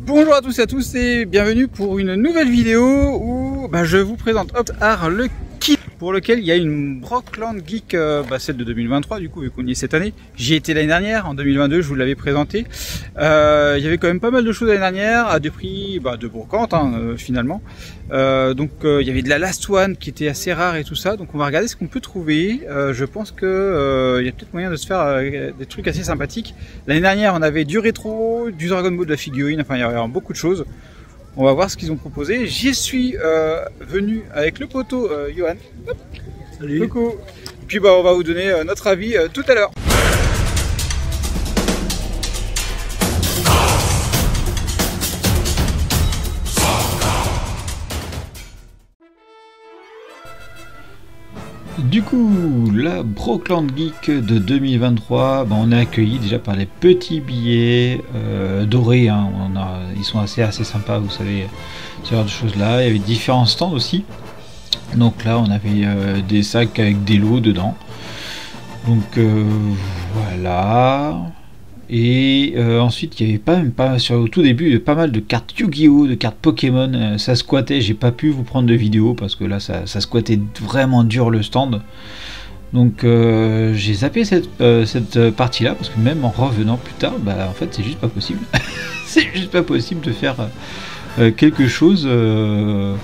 Bonjour à tous et à tous et bienvenue pour une nouvelle vidéo où je vous présente Optart le kit pour lequel il y a une Brockland Geek, celle de 2023 du coup vu qu'on y est cette année. J'y étais l'année dernière, en 2022 je vous l'avais présenté. Il y avait quand même pas mal de choses l'année dernière à des prix de brocante finalement. Il y avait de la Last One qui était assez rare et tout ça, donc on va regarder ce qu'on peut trouver. Je pense que il y a peut-être moyen de se faire des trucs assez sympathiques. L'année dernière on avait du rétro, du Dragon Ball, de la figurine, enfin il y avait beaucoup de choses. On va voir ce qu'ils ont proposé. J'y suis venu avec le poteau Johan. Hop. Salut. Coucou. Et puis on va vous donner notre avis tout à l'heure. Du coup, la Brockland Geek de 2023, on est accueilli déjà par les petits billets dorés. Ils sont assez sympas, vous savez, ce genre de choses là. Il y avait différents stands aussi. Donc là, on avait des sacs avec des lots dedans. Donc voilà. Et ensuite, il y avait au tout début pas mal de cartes Yu-Gi-Oh, de cartes Pokémon. Ça squattait, j'ai pas pu vous prendre de vidéo parce que là, ça squattait vraiment dur le stand. Donc j'ai zappé cette partie-là parce que même en revenant plus tard, en fait, c'est juste pas possible. C'est juste pas possible de faire quelque chose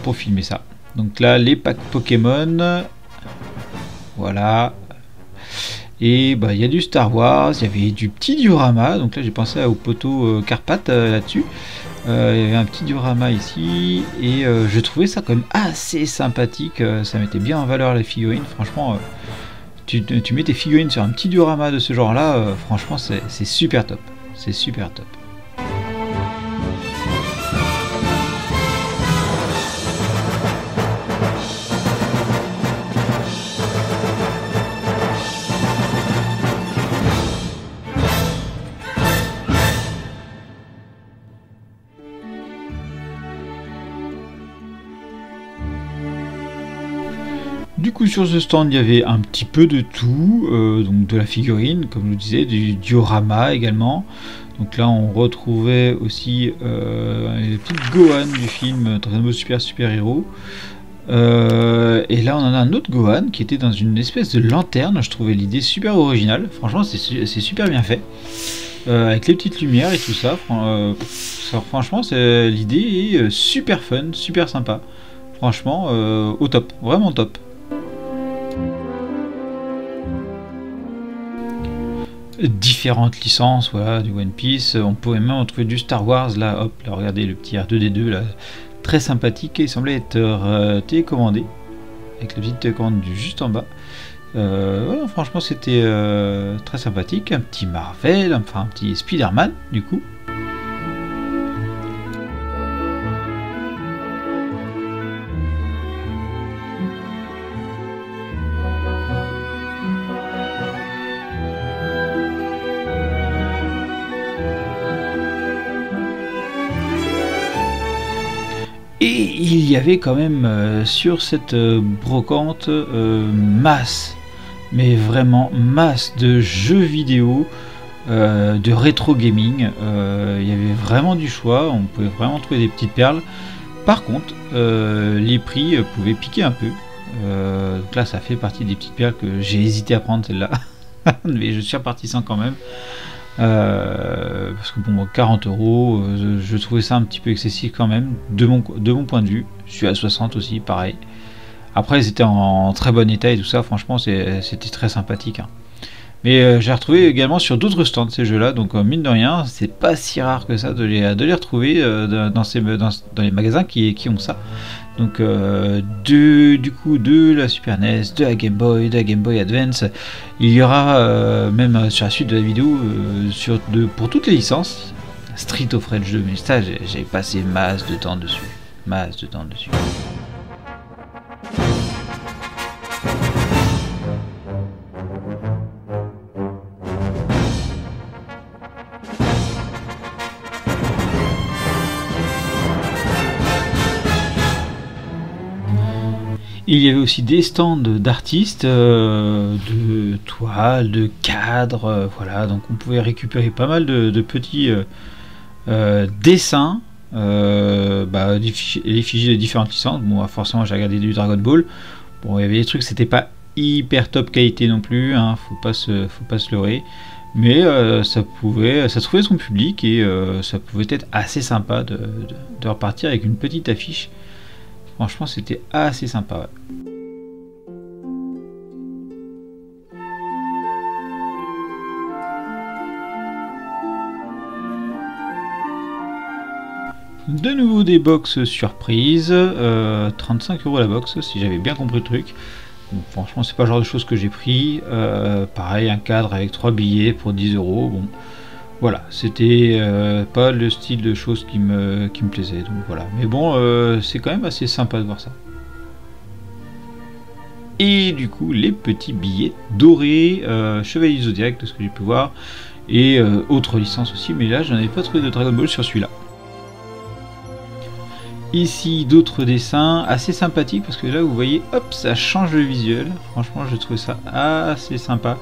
pour filmer ça. Donc là, les packs Pokémon, voilà. Et il y a du Star Wars, il y avait du petit diorama, donc là j'ai pensé au poteau Carpath là-dessus. Il y avait un petit diorama ici, et je trouvais ça quand même assez sympathique, ça mettait bien en valeur les figurines, franchement, tu mets tes figurines sur un petit diorama de ce genre là, franchement c'est super top, c'est super top. Du coup sur ce stand il y avait un petit peu de tout, donc de la figurine comme je vous disais, du diorama également. Donc là on retrouvait aussi les petites Gohan du film Dragon Ball Super Hero. Et là on en a un autre Gohan qui était dans une espèce de lanterne, je trouvais l'idée super originale, franchement c'est super bien fait. Avec les petites lumières et tout ça, franchement l'idée est super fun, super sympa. Franchement au top, vraiment top. Différentes licences, voilà, du One Piece, on pouvait même en trouver du Star Wars, là, hop, là, regardez le petit R2D2, là, très sympathique, et il semblait être télécommandé, avec la petite télécommande juste en bas. Voilà, franchement, c'était très sympathique, un petit Marvel, enfin, un petit Spider-Man, du coup. Et il y avait quand même sur cette brocante mais vraiment masse de jeux vidéo, de rétro gaming. Il y avait vraiment du choix, on pouvait vraiment trouver des petites perles. Par contre, les prix pouvaient piquer un peu. Donc là, ça fait partie des petites perles que j'ai hésité à prendre, celle-là. Mais je suis reparti sans quand même. Parce que 40 €, je trouvais ça un petit peu excessif quand même, de mon point de vue. Je suis à 60 aussi, pareil. Après, ils étaient en très bon état et tout ça, franchement, c'était très sympathique. Mais j'ai retrouvé également sur d'autres stands ces jeux-là, donc mine de rien, c'est pas si rare que ça de les retrouver dans les magasins qui ont ça. Donc du coup de la Super NES, de la Game Boy, de la Game Boy Advance, il y aura même sur la suite de la vidéo pour toutes les licences, Street of Rage 2, mais ça j'ai passé masse de temps dessus. Il y avait aussi des stands d'artistes, de toiles, de cadres, voilà, donc on pouvait récupérer pas mal de petits dessins l'effigie de différentes licences. Bon, forcément, j'ai regardé du Dragon Ball. Bon, il y avait des trucs, c'était pas hyper top qualité non plus, hein, faut pas se leurrer. Mais ça trouvait son public et ça pouvait être assez sympa de repartir avec une petite affiche. Franchement, c'était assez sympa. Ouais. De nouveau des box surprises, 35 € la box si j'avais bien compris le truc. Bon, franchement c'est pas le genre de choses que j'ai pris. Pareil, un cadre avec 3 billets pour 10 €. Bon, voilà, c'était pas le style de choses qui me plaisait, donc voilà. Mais bon, c'est quand même assez sympa de voir ça. Et du coup les petits billets dorés, Chevalier du Zodiac de ce que j'ai pu voir, et autres licences aussi, mais là j'en avais pas trouvé de Dragon Ball sur celui-là. Ici d'autres dessins assez sympathiques parce que là vous voyez, hop, ça change le visuel. Franchement je trouve ça assez sympa,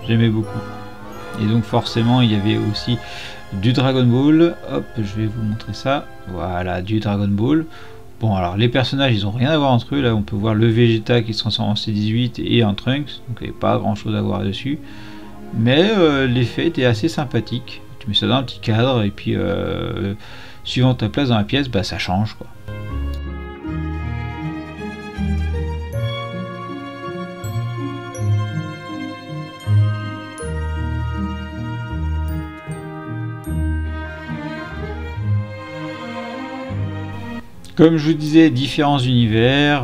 j'aimais beaucoup. Et donc forcément il y avait aussi du Dragon Ball. Hop, je vais vous montrer ça. Voilà, du Dragon Ball. Bon, alors les personnages ils ont rien à voir entre eux. Là on peut voir le Vegeta qui se transforme en C18 et en Trunks, donc il n'y avait pas grand chose à voir dessus. Mais l'effet était assez sympathique. Tu mets ça dans un petit cadre et puis suivant ta place dans la pièce, bah ça change quoi. Comme je vous disais, différents univers,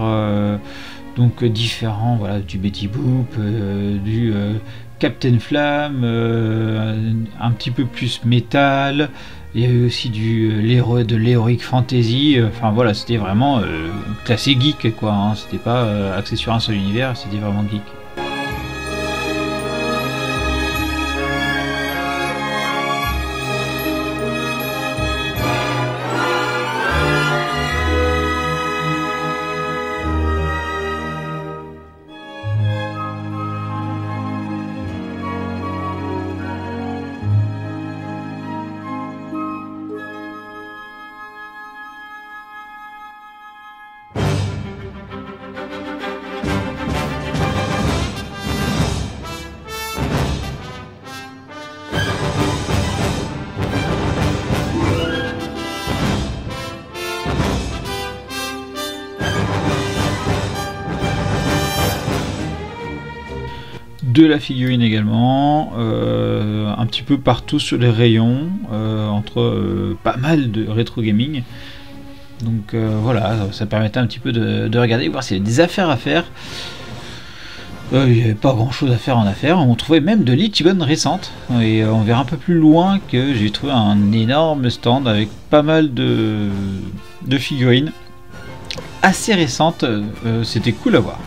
donc différents, voilà, du Betty Boop, du Captain Flamme, un petit peu plus métal. Il y a eu aussi de l'Heroic Fantasy. Enfin voilà, c'était vraiment classé geek quoi. Hein, c'était pas axé sur un seul univers, c'était vraiment geek. De la figurine également, un petit peu partout sur les rayons, entre pas mal de rétro gaming. Donc voilà, ça permettait un petit peu de regarder, voir s'il y avait des affaires à faire. Il n'y avait pas grand chose à faire en affaires, on trouvait même de l'Ichiban récente, et on verra un peu plus loin que j'ai trouvé un énorme stand avec pas mal de figurines assez récentes, c'était cool à voir.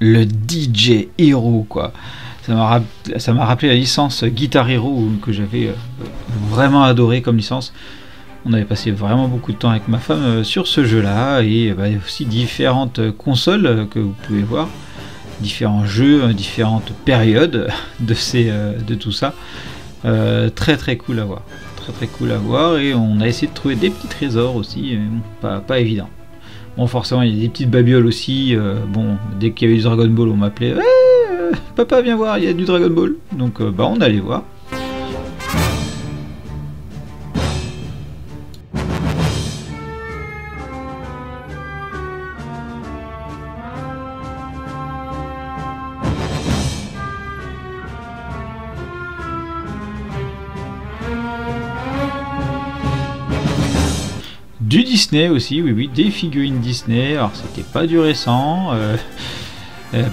Le DJ Hero quoi, ça m'a rappelé la licence Guitar Hero que j'avais vraiment adoré comme licence. On avait passé vraiment beaucoup de temps avec ma femme sur ce jeu là, et il y a aussi différentes consoles que vous pouvez voir, différents jeux, différentes périodes de tout ça. Très cool à voir, très cool à voir, et on a essayé de trouver des petits trésors aussi, pas évident. Bon, forcément, il y a des petites babioles aussi. Bon, dès qu'il y avait du Dragon Ball, on m'appelait papa, viens voir, il y a du Dragon Ball. Donc, on allait voir. Du Disney aussi, oui, des figurines Disney. Alors c'était pas du récent,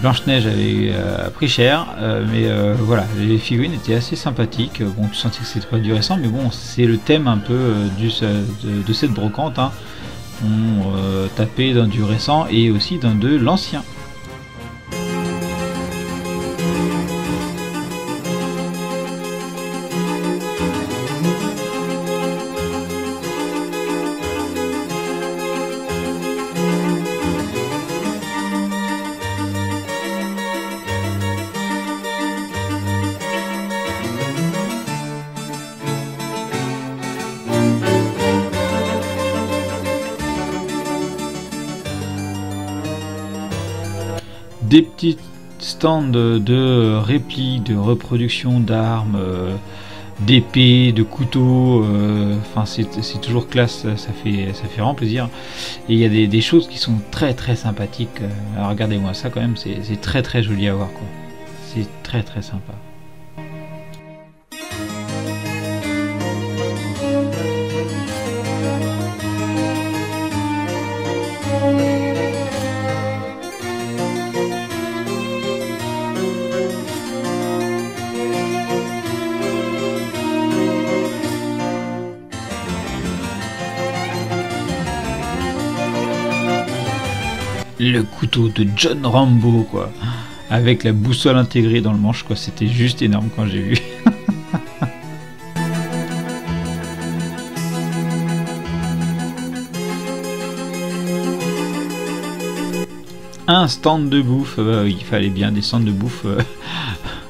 Blanche-Neige avait pris cher, mais voilà, les figurines étaient assez sympathiques. Bon, tu sentais que c'était pas du récent, mais bon, c'est le thème un peu de cette brocante. Hein. On tapait dans du récent et aussi dans de l'ancien. des petits stands de répliques, de reproduction d'armes, d'épées, de couteaux, enfin c'est toujours classe, ça fait vraiment plaisir. Et il y a des choses qui sont très très sympathiques. Alors regardez-moi ça quand même, c'est très très joli à voir quoi. C'est très très sympa. Le couteau de John Rambo quoi, avec la boussole intégrée dans le manche quoi, c'était juste énorme quand j'ai vu. Un stand de bouffe, il fallait bien des stands de bouffe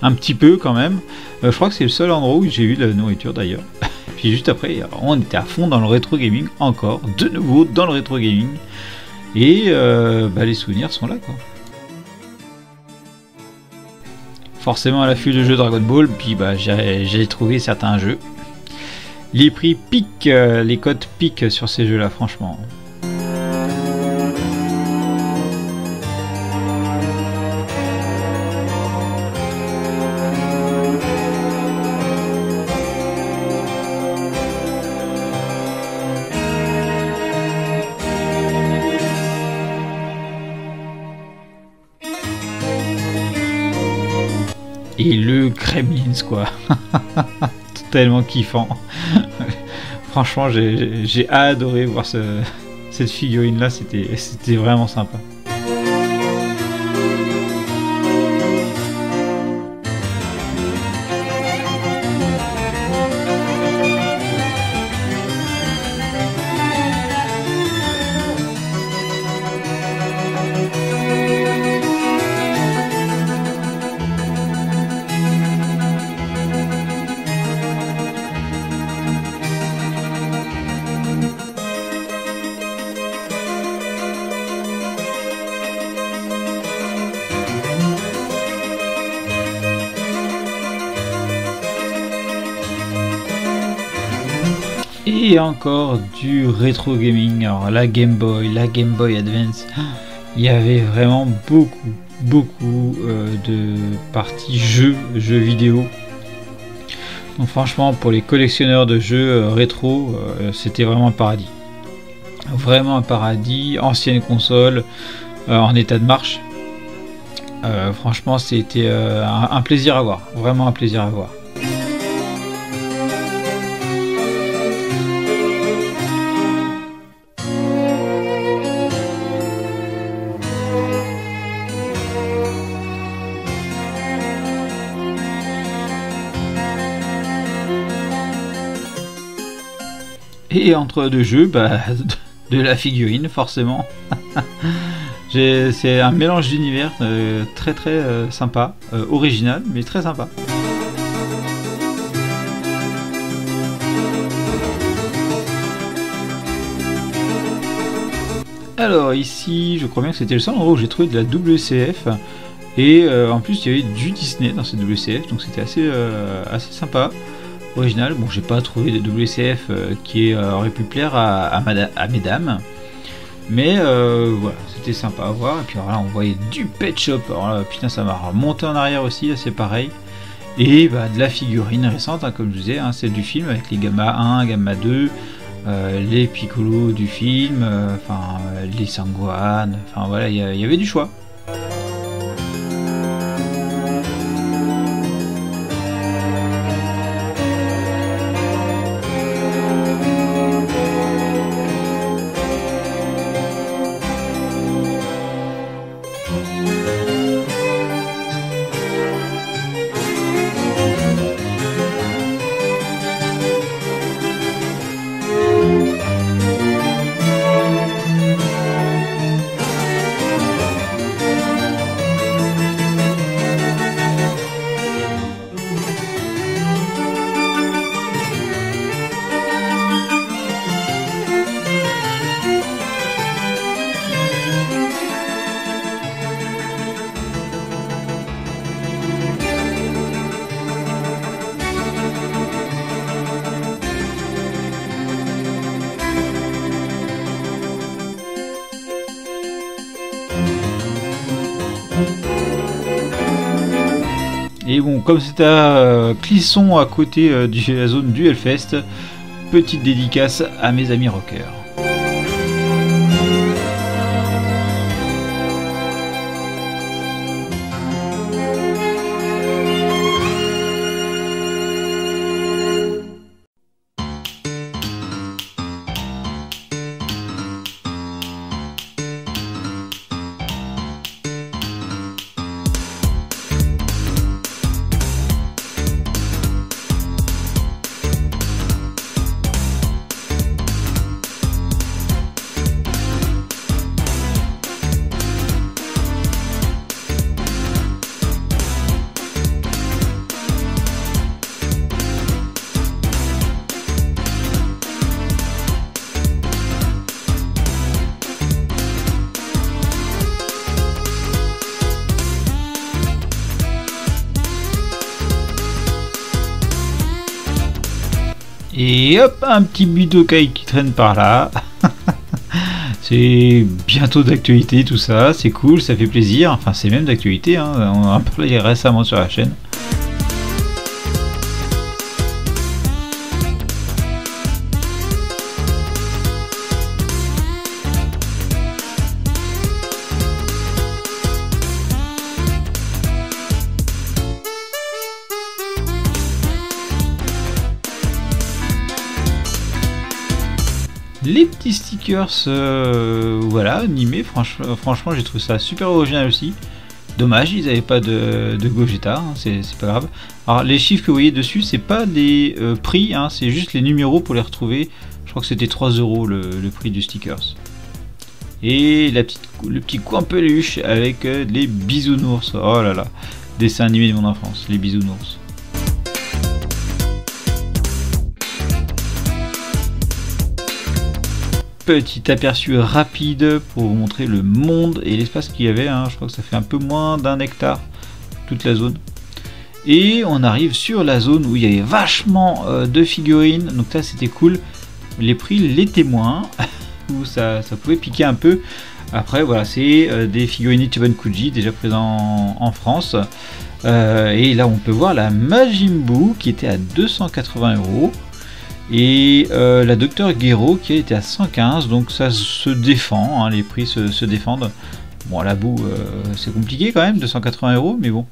un petit peu quand même. Je crois que c'est le seul endroit où j'ai eu de la nourriture d'ailleurs. Puis juste après, on était à fond dans le rétro gaming encore, de nouveau dans le rétro gaming. Et les souvenirs sont là quoi. Forcément à l'affût de jeux Dragon Ball, puis j'ai trouvé certains jeux. Les prix piquent, les cotes piquent sur ces jeux là franchement. Et le Gremlins quoi, tellement kiffant. Franchement j'ai adoré voir cette figurine là, c'était vraiment sympa. Et encore du rétro gaming, alors la Game Boy Advance, il y avait vraiment beaucoup de parties jeux vidéo. Donc franchement pour les collectionneurs de jeux rétro, c'était vraiment un paradis. Vraiment un paradis, ancienne console, en état de marche. Franchement c'était un plaisir à voir, vraiment un plaisir à voir. Et entre deux jeux, de la figurine forcément. C'est un mélange d'univers très sympa, original mais très sympa. Alors ici, je crois bien que c'était le seul endroit où j'ai trouvé de la WCF. Et en plus il y avait du Disney dans cette WCF, donc c'était assez sympa. Original. Bon, j'ai pas trouvé de WCF qui aurait pu plaire à mesdames, mais voilà, c'était sympa à voir. Et puis alors là, on voyait du Pet Shop. Alors là, putain, ça m'a remonté en arrière aussi, là, c'est pareil. Et de la figurine récente, hein, comme je disais, hein, celle du film avec les Gamma 1, Gamma 2, les Piccolo du film, les Sangohan. Enfin voilà, il y avait du choix. Et bon, comme c'est à Clisson, à côté de la zone du Hellfest, petite dédicace à mes amis rockers. Et hop, un petit Budokai qui traîne par là. C'est bientôt d'actualité tout ça, c'est cool, ça fait plaisir. Enfin, c'est même d'actualité, hein. On en a parlé récemment sur la chaîne. Les petits stickers, voilà, animés, franchement j'ai trouvé ça super original aussi. Dommage, ils n'avaient pas de Gogeta, hein, c'est pas grave. Alors les chiffres que vous voyez dessus, c'est pas des prix, hein, c'est juste les numéros pour les retrouver. Je crois que c'était 3 € le prix du stickers. Et le petit coin peluche avec les bisounours. Oh là là, dessin animé de mon enfance, les bisounours. Petit aperçu rapide pour vous montrer le monde et l'espace qu'il y avait, hein. Je crois que ça fait un peu moins d'1 hectare toute la zone. Et on arrive sur la zone où il y avait vachement de figurines, donc ça c'était cool. Les prix l'étaient moins, où ça pouvait piquer un peu. Après voilà, c'est des figurines Ichiban Kuji déjà présents en France. Et là on peut voir la Majin Buu qui était à 280 €. Et la Dr Gero qui a été à 115, donc ça se défend, hein, les prix se défendent. Bon, à la boue, c'est compliqué quand même, 280 €, mais bon.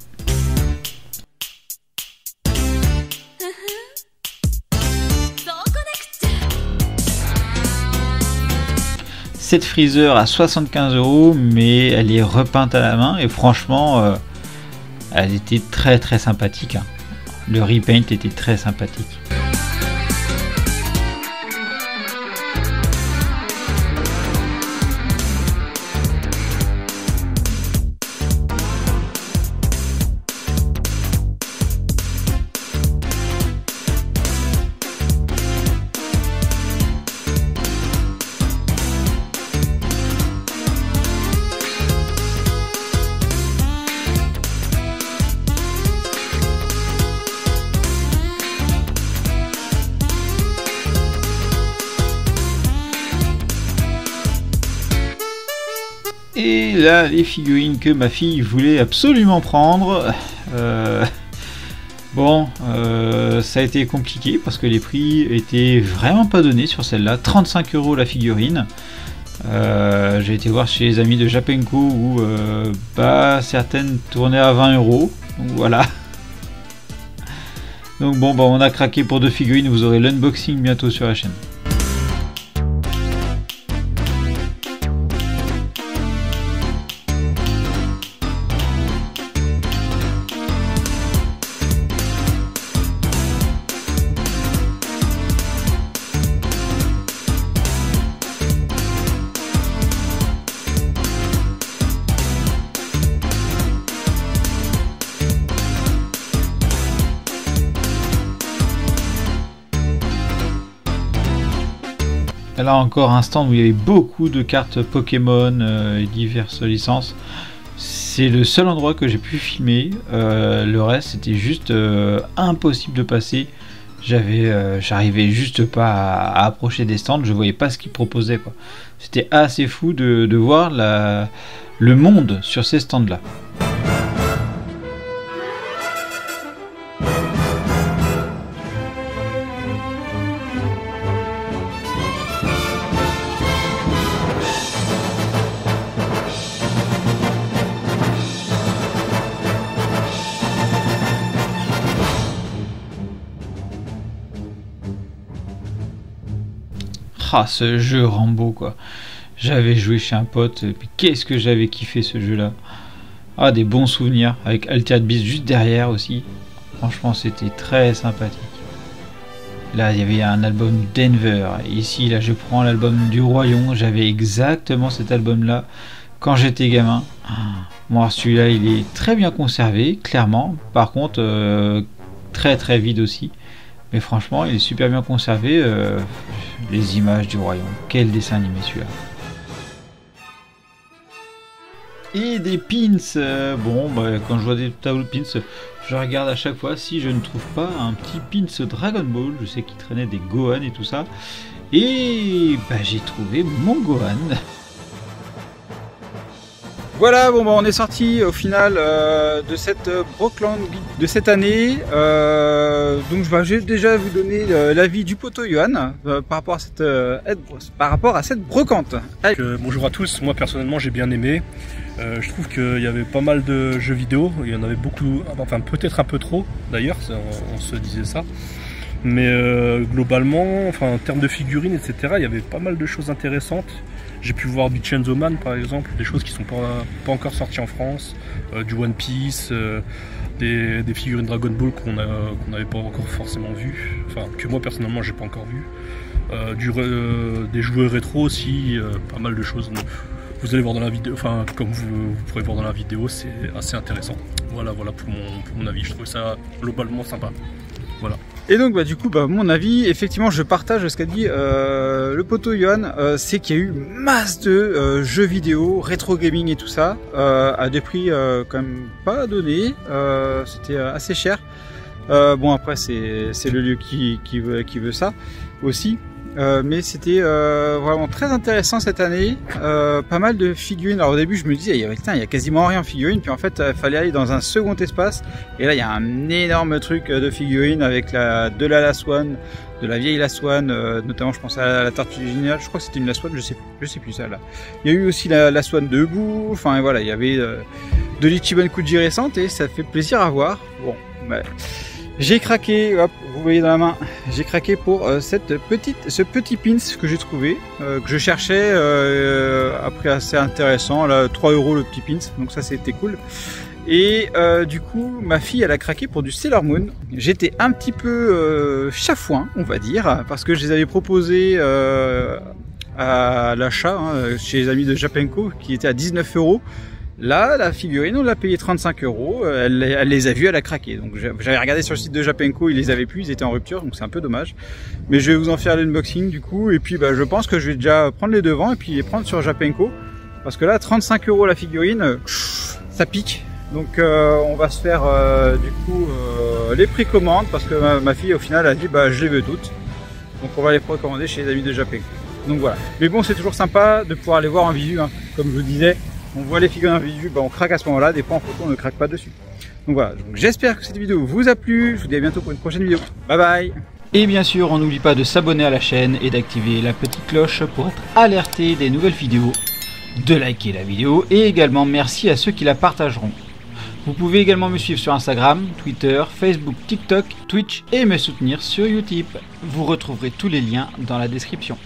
Cette Freezer à 75 €, mais elle est repeinte à la main et franchement, elle était très très sympathique, hein. Le repaint était très sympathique. Et là, les figurines que ma fille voulait absolument prendre. Bon, ça a été compliqué parce que les prix étaient vraiment pas donnés sur celle-là. 35 € la figurine. J'ai été voir chez les amis de Japenko où certaines tournaient à 20 €. Donc voilà. Donc bon, on a craqué pour 2 figurines. Vous aurez l'unboxing bientôt sur la chaîne. Là encore un stand où il y avait beaucoup de cartes Pokémon et diverses licences. C'est le seul endroit que j'ai pu filmer. Le reste c'était juste impossible de passer. J'arrivais juste pas à approcher des stands. Je voyais pas ce qu'ils proposaient, quoi. C'était assez fou de voir le monde sur ces stands là. Ah, ce jeu Rambo quoi. J'avais joué chez un pote, puis qu'est-ce que j'avais kiffé ce jeu-là. Ah, des bons souvenirs, avec Altered Beast juste derrière aussi. Franchement, c'était très sympathique. Là, il y avait un album Denver. Ici, là, je prends l'album du Royaume. J'avais exactement cet album-là quand j'étais gamin. Moi, celui-là, il est très bien conservé, clairement. Par contre, très très vide aussi. Mais franchement, il est super bien conservé. Les images du Royaume. Quel dessin animé celui-là. Et des pins. Bon, bah, quand je vois des tableaux de pins, je regarde à chaque fois si je ne trouve pas un petit pins Dragon Ball. Je sais qu'il traînait des Gohan et tout ça. Et bah, j'ai trouvé mon Gohan. Voilà, bon bah on est sorti au final de cette Brockland de cette année. Donc je vais déjà vous donner l'avis du poteau Johan par rapport à cette brocante. Bonjour à tous, moi personnellement j'ai bien aimé. Je trouve qu'il y avait pas mal de jeux vidéo, il y en avait beaucoup, enfin peut-être un peu trop d'ailleurs, on se disait ça. Mais globalement, enfin en termes de figurines, etc., il y avait pas mal de choses intéressantes. J'ai pu voir du Chainsaw Man par exemple, des choses qui sont pas encore sorties en France, du One Piece, des figurines Dragon Ball qu'on n'avait pas encore forcément vues, enfin que moi personnellement j'ai pas encore vu, des jouets rétro aussi, pas mal de choses. Vous allez voir dans la vidéo, enfin comme vous pourrez voir dans la vidéo, c'est assez intéressant. Voilà pour mon avis, je trouve ça globalement sympa. Voilà. Et donc bah du coup mon avis, effectivement je partage ce qu'a dit le poteau Johan, c'est qu'il y a eu masse de jeux vidéo, rétro gaming et tout ça, à des prix quand même pas donnés, c'était assez cher. Bon après c'est le lieu qui veut ça aussi. Mais c'était vraiment très intéressant cette année, pas mal de figurines. Alors au début je me disais il y a quasiment rien en figurines, puis en fait il fallait aller dans un second espace et là il y a un énorme truc de figurines avec de la Last One, de la vieille Last One, notamment je pense à la Tortue Géniale, je crois que c'était une Last One, je sais plus ça là. Il y a eu aussi la Last One debout, enfin voilà, il y avait de l'Ichiban Kuji récente et ça fait plaisir à voir. Bon, bah, j'ai craqué, hop, vous voyez dans la main, j'ai craqué pour ce petit pins que j'ai trouvé, que je cherchais à prix assez intéressant, là 3 € le petit pins, donc ça c'était cool. Et du coup ma fille elle a craqué pour du Sailor Moon. J'étais un petit peu chafouin on va dire, parce que je les avais proposés à l'achat chez les amis de Japenko qui étaient à 19 €. Là, la figurine, on l'a payé 35 €, elle les a vus, elle a craqué. Donc j'avais regardé sur le site de Japenko, ils les avaient plus, ils étaient en rupture, donc c'est un peu dommage. Mais je vais vous en faire l'unboxing du coup, et puis bah, je pense que je vais déjà prendre les devants et puis les prendre sur Japenko. Parce que là, 35 € la figurine, ça pique. Donc on va se faire du coup les précommandes, parce que ma fille au final a dit bah je les veux toutes. Donc on va les précommander chez les amis de Japenko. Donc voilà. Mais bon, c'est toujours sympa de pouvoir les voir en visu, hein, comme je vous disais. On voit les figurines en visu, bah on craque à ce moment-là, des fois en photo on ne craque pas dessus. Donc voilà, j'espère que cette vidéo vous a plu, je vous dis à bientôt pour une prochaine vidéo. Bye bye. Et bien sûr, on n'oublie pas de s'abonner à la chaîne et d'activer la petite cloche pour être alerté des nouvelles vidéos, de liker la vidéo et également merci à ceux qui la partageront. Vous pouvez également me suivre sur Instagram, Twitter, Facebook, TikTok, Twitch et me soutenir sur Utip. Vous retrouverez tous les liens dans la description.